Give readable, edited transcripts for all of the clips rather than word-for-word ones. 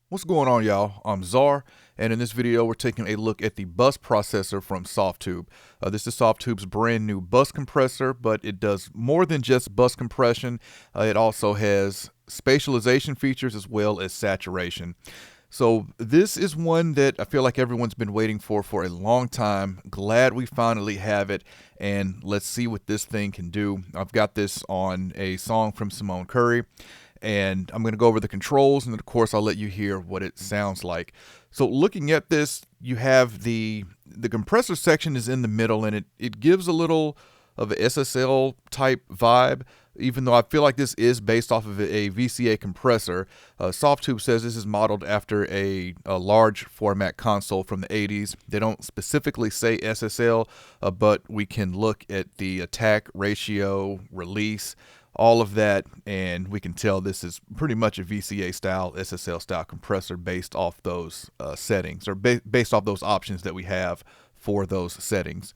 What's going on, y'all? I'm Czar, and in this video we're taking a look at the bus processor from Softube. This is Softube's brand new bus compressor, but it does more than just bus compression. It also has spatialization features as well as saturation. So this is one that I feel like everyone's been waiting for a long time. Glad we finally have it, and let's see what this thing can do. I've got this on a song from Simone Curry, and I'm going to go over the controls, and then of course I'll let you hear what it sounds like. So looking at this, you have the compressor section is in the middle, and it gives a little of a SSL type vibe, even though I feel like this is based off of a VCA compressor. Softube says this is modeled after a large format console from the 80s. They don't specifically say SSL, but we can look at the attack ratio, release, all of that, and we can tell this is pretty much a VCA style, SSL style compressor based off those settings, or based off those options that we have for those settings.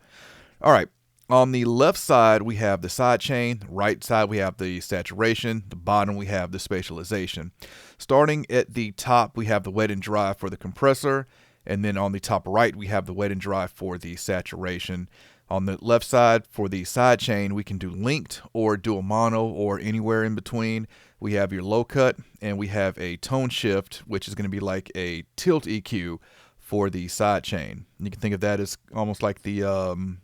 All right. On the left side, we have the side chain. Right side, we have the saturation. The bottom, we have the spatialization. Starting at the top, we have the wet and dry for the compressor. And then on the top right, we have the wet and dry for the saturation. On the left side, for the side chain, we can do linked or dual mono or anywhere in between. We have your low cut, and we have a tone shift, which is going to be like a tilt EQ for the side chain. You can think of that as almost like the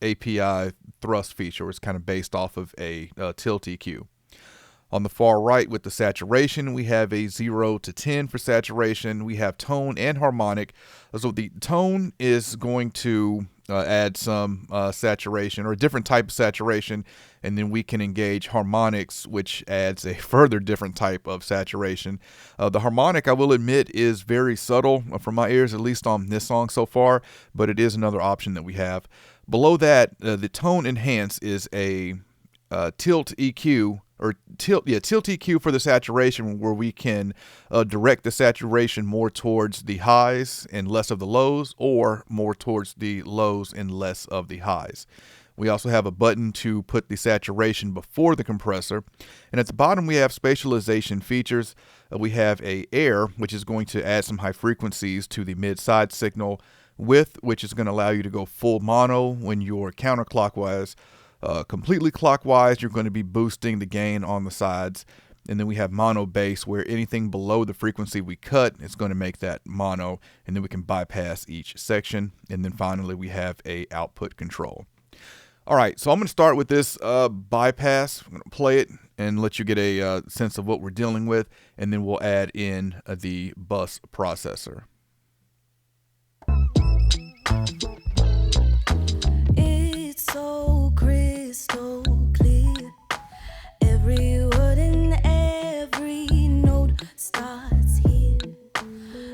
API thrust feature. It's kind of based off of a tilt EQ. On the far right with the saturation, we have a 0 to 10 for saturation. We have tone and harmonic. So the tone is going to add some saturation, or a different type of saturation, and then we can engage harmonics, which adds a further different type of saturation. The harmonic, I will admit, is very subtle for my ears, at least on this song so far, but it is another option that we have. Below that, the tone enhance is a tilt EQ, or tilt EQ for the saturation, where we can direct the saturation more towards the highs and less of the lows, or more towards the lows and less of the highs. We also have a button to put the saturation before the compressor. And at the bottom, we have spatialization features. We have a air, which is going to add some high frequencies to the mid-side signal. Width, which is going to allow you to go full mono when you're counterclockwise. Completely clockwise, you're going to be boosting the gain on the sides. And then we have mono bass, where anything below the frequency we cut is going to make that mono, and then we can bypass each section. And then finally, we have a output control. All right, so I'm going to start with this bypass. I'm going to play it and let you get a sense of what we're dealing with, and then we'll add in the bus processor. It's so crystal clear. Every word and every note starts here.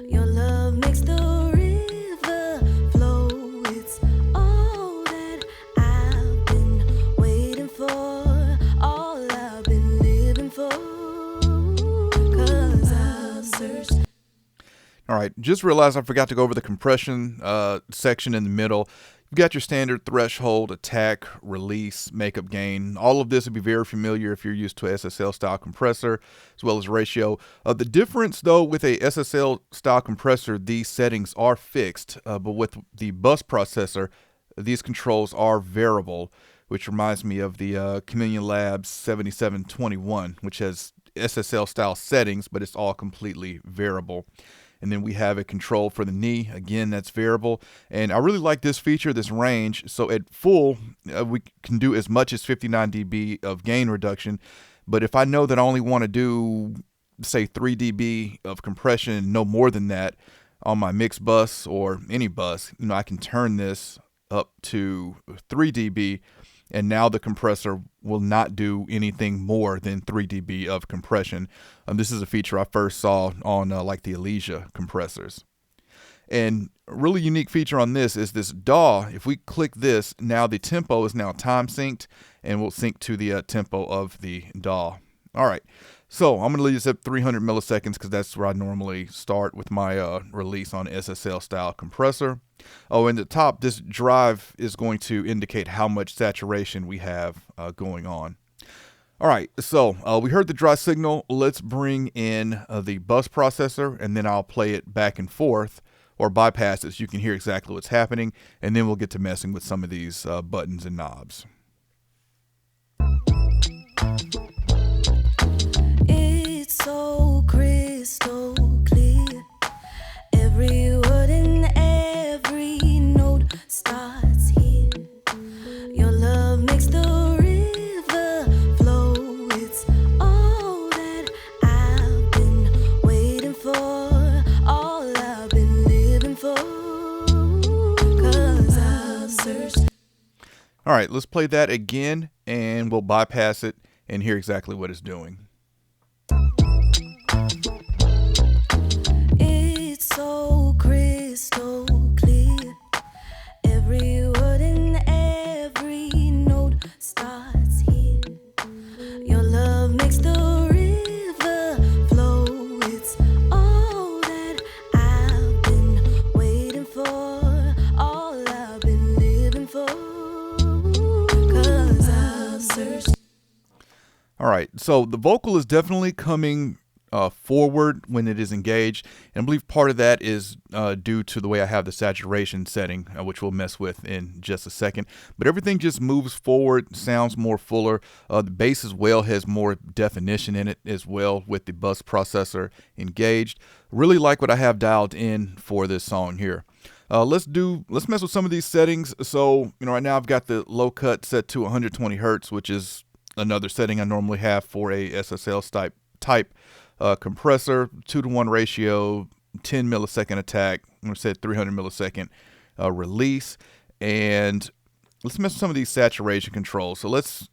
Your love makes the river flow. It's all that I've been waiting for, all I've been living for. 'Cause I've searched. All right, just realized I forgot to go over the compression section in the middle. You've got your standard threshold, attack, release, makeup gain. All of this would be very familiar if you're used to a SSL style compressor, as well as ratio. The difference, though, with a SSL style compressor, these settings are fixed, but with the bus processor, these controls are variable, which reminds me of the Chameleon Labs 7721, which has SSL style settings, but it's all completely variable. And then we have a control for the knee. Again, that's variable. And I really like this feature, this range. So at full, we can do as much as 59 dB of gain reduction. But if I know that I only want to do, say, 3 dB of compression, no more than that, on my mix bus or any bus, I can turn this up to 3 dB. And now the compressor will not do anything more than 3 dB of compression. This is a feature I first saw on like the Elysia compressors. And a really unique feature on this is this DAW. If we click this, now the tempo is now time synced, and will sync to the tempo of the DAW. All right, so I'm going to leave this at 300 milliseconds because that's where I normally start with my release on SSL style compressor. Oh, and the top, this drive is going to indicate how much saturation we have going on. All right, so we heard the dry signal. Let's bring in the bus processor, and then I'll play it back and forth or bypass it so you can hear exactly what's happening, and then we'll get to messing with some of these buttons and knobs. It's so crystal clear. Every word and every note starts here. Your love makes the river flow. It's all that I've been waiting for, all I've been living for. 'Cause I've searched. All right, let's play that again, and we'll bypass it and hear exactly what it's doing. It's so crystal clear. Every word and every note starts here. Your love makes the river flow. It's all that I've been waiting for, all I've been living for. 'Cause I've searched. All right, so the vocal is definitely coming forward when it is engaged, and I believe part of that is due to the way I have the saturation setting, which we'll mess with in just a second. But everything just moves forward, sounds more fuller. The bass as well has more definition in it as well with the bus processor engaged. Really like what I have dialed in for this song here. Let's mess with some of these settings. So right now I've got the low cut set to 120 hertz, which is another setting I normally have for a SSL type compressor, 2-to-1 ratio, 10 millisecond attack. I'm going to set 300 millisecond release. And let's mess with some of these saturation controls. So let's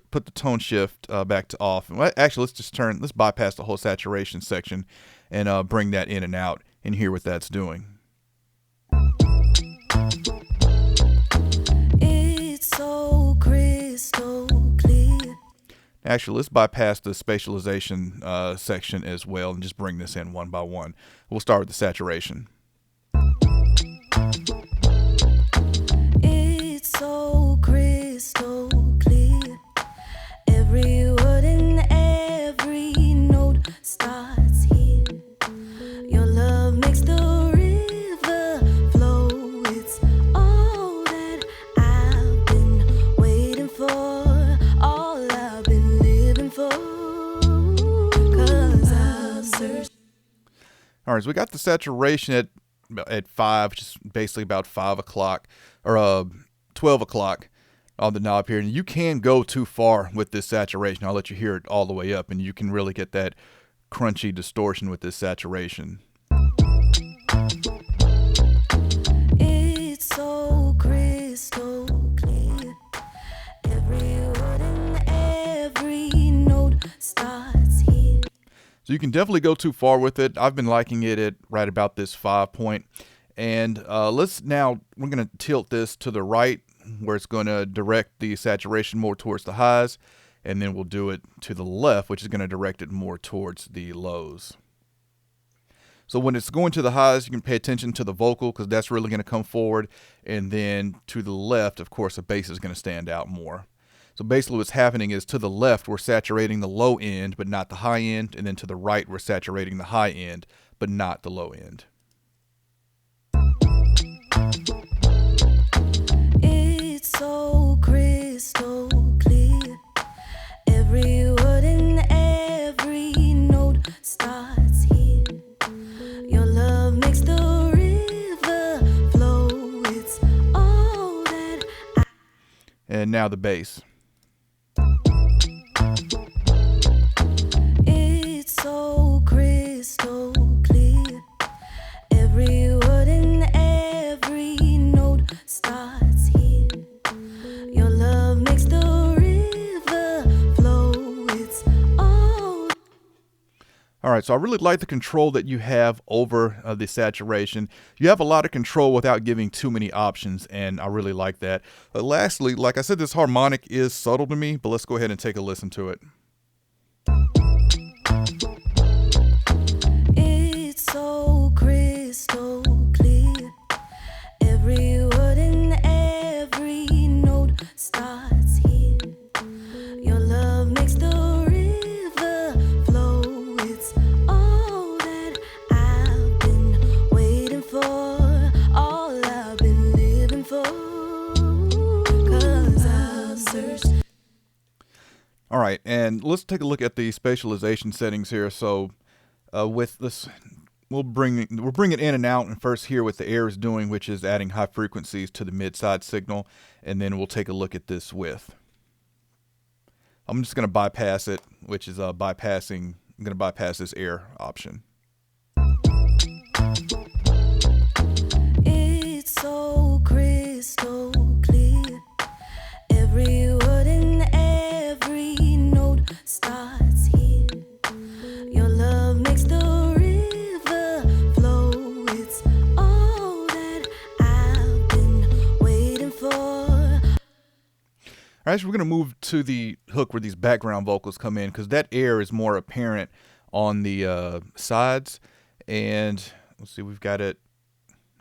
put the tone shift back to off. And actually, let's bypass the whole saturation section and bring that in and out and hear what that's doing. It's so crystal clear. Actually, let's bypass the spatialization section as well and just bring this in one by one. We'll start with the saturation. It's so crystal clear. Every word and every note starts here. Your love makes the river flow. It's all that I've been waiting for, all I've been living for. 'Cause I've searched. All right, so we got the saturation at 5, which is basically about 5 o'clock or 12 o'clock on the knob here. And you can go too far with this saturation. I'll let you hear it all the way up, and you can really get that crunchy distortion with this saturation. It's so crystal clear. Every word and every note starts here. So you can definitely go too far with it. I've been liking it at right about this 5 point. And we're going to tilt this to the right where it's going to direct the saturation more towards the highs. And then we'll do it to the left, which is going to direct it more towards the lows. So when it's going to the highs, you can pay attention to the vocal because that's really going to come forward. And then to the left, of course, the bass is going to stand out more. So basically what's happening is to the left, we're saturating the low end, but not the high end. And then to the right, we're saturating the high end, but not the low end. It's so crystal clear. Every word and every note starts here. Your love makes the river flow. It's all that And now the bass. It's so crystal clear. Every word and every note starts here. Your love makes the river flow. It's all. All right, so I really like the control that you have over the saturation. You have a lot of control without giving too many options, and I really like that. But lastly, like I said, this harmonic is subtle to me, but let's go ahead and take a listen to it. It's so crystal clear. Every word and every note starts here. Your love makes the And let's take a look at the spatialization settings here. So with this, we're bringing it in and out, and first here what the air is doing, which is adding high frequencies to the mid-side signal, and then we'll take a look at this width. I'm just going to bypass it, which is I'm going to bypass this air option. It's so crystal clear. Every word and every note starts here. Your love makes the river flow. It's all that I've been waiting for. All right, so we're going to move to the hook where these background vocals come in, because that air is more apparent on the sides. And let's see, we've got it.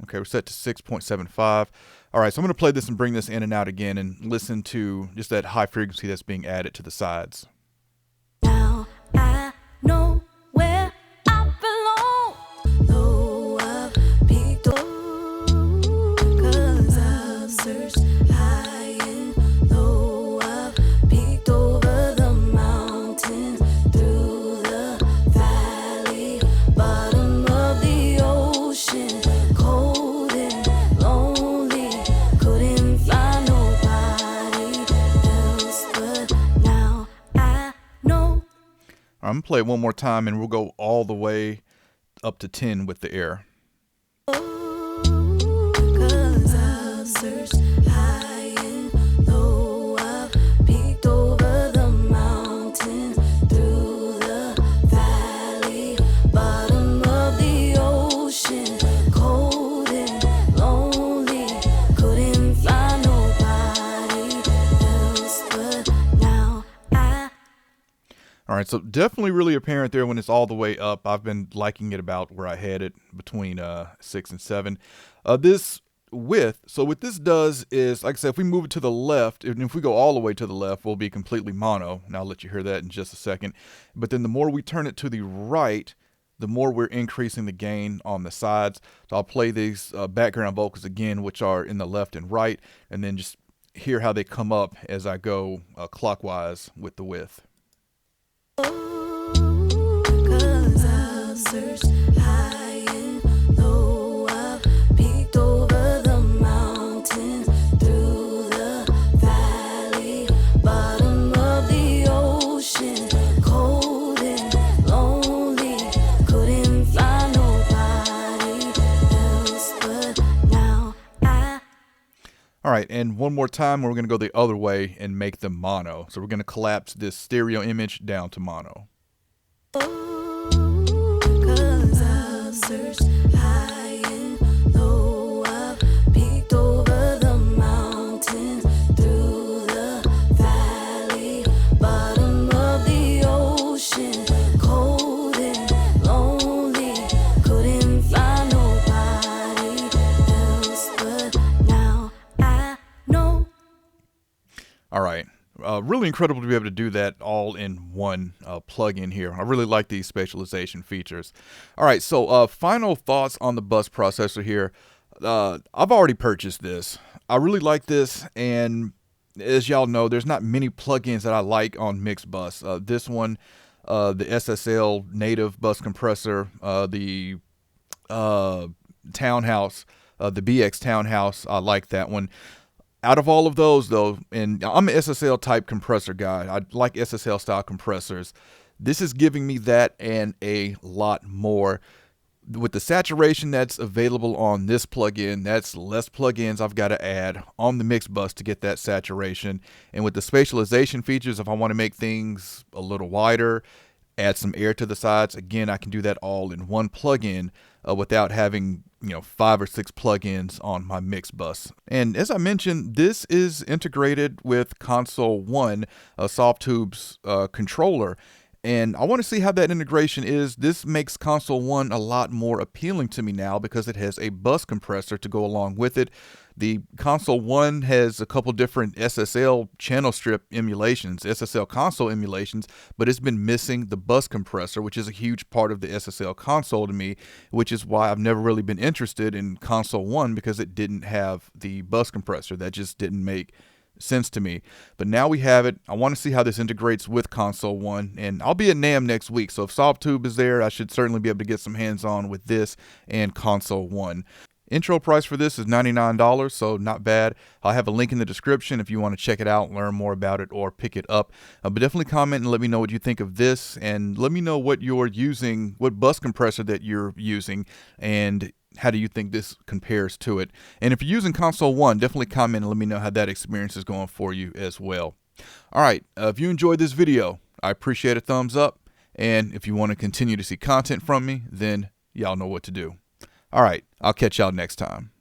Okay, we're set to 6.75. All right, so I'm going to play this and bring this in and out again and listen to just that high frequency that's being added to the sides. Now I know where I belong. Though I've peeked low, 'cause I've searched high and low. I've peeked over the mountains, through the valley, bottom of the ocean, cold and lonely. Couldn't find nobody else, but now I know. I'm going to play it one more time, and we'll go all the way up to 10 with the air. 'Cause I've searched high and low. I've peeked over the mountains, through the valley, bottom of the ocean, cold and lonely. Couldn't find nobody else, but now I. All right, so definitely really apparent there when it's all the way up. I've been liking it about where I had it, between 6 and 7. This width, so what this does is, like I said, if we move it to the left, and if we go all the way to the left, we'll be completely mono. And I'll let you hear that in just a second. But then the more we turn it to the right, the more we're increasing the gain on the sides. So I'll play these background vocals again, which are in the left and right, and then just hear how they come up as I go clockwise with the width. 'Cause I've searched high and low. I've peeked over the mountains, through the valley, bottom of the ocean, cold and lonely. Couldn't find nobody else, but now I. All right, and one more time, we're going to go the other way and make them mono. So we're going to collapse this stereo image down to mono. 'Cause I've searched high and low. I've peeked over the mountains, through the valley, bottom of the ocean, cold and lonely. Couldn't find nobody else, but now I know. All right. Really incredible to be able to do that all in one plug-in here. I really like these spatialization features. All right, so final thoughts on the bus processor here. I've already purchased this. I really like this, and as y'all know, there's not many plugins that I like on Mixed Bus. This one, the SSL native bus compressor, the Townhouse, the BX Townhouse, I like that one. Out of all of those, though, and I'm an SSL type compressor guy. I like SSL style compressors. This is giving me that and a lot more. With the saturation that's available on this plugin, that's less plugins I've got to add on the mix bus to get that saturation. And with the spatialization features, if I want to make things a little wider, add some air to the sides, again, I can do that all in one plugin without having 5 or 6 plugins on my mix bus. And as I mentioned, this is integrated with Console 1, Softube's controller. And I want to see how that integration is. This makes Console 1 a lot more appealing to me now because it has a bus compressor to go along with it. The Console 1 has a couple different SSL channel strip emulations, SSL console emulations, but it's been missing the bus compressor, which is a huge part of the SSL console to me, which is why I've never really been interested in Console 1 because it didn't have the bus compressor. That just didn't make sense to me. But now we have it. I want to see how this integrates with Console 1, and I'll be at NAMM next week, so if Softube is there, I should certainly be able to get some hands-on with this and Console 1. Intro price for this is $99, so not bad. I'll have a link in the description if you want to check it out, learn more about it, or pick it up. But definitely comment and let me know what you think of this, and let me know what you're using, what bus compressor that you're using, and how do you think this compares to it. And if you're using Console 1, definitely comment and let me know how that experience is going for you as well. All right, if you enjoyed this video, I appreciate a thumbs up, and if you want to continue to see content from me, then y'all know what to do. All right, I'll catch y'all next time.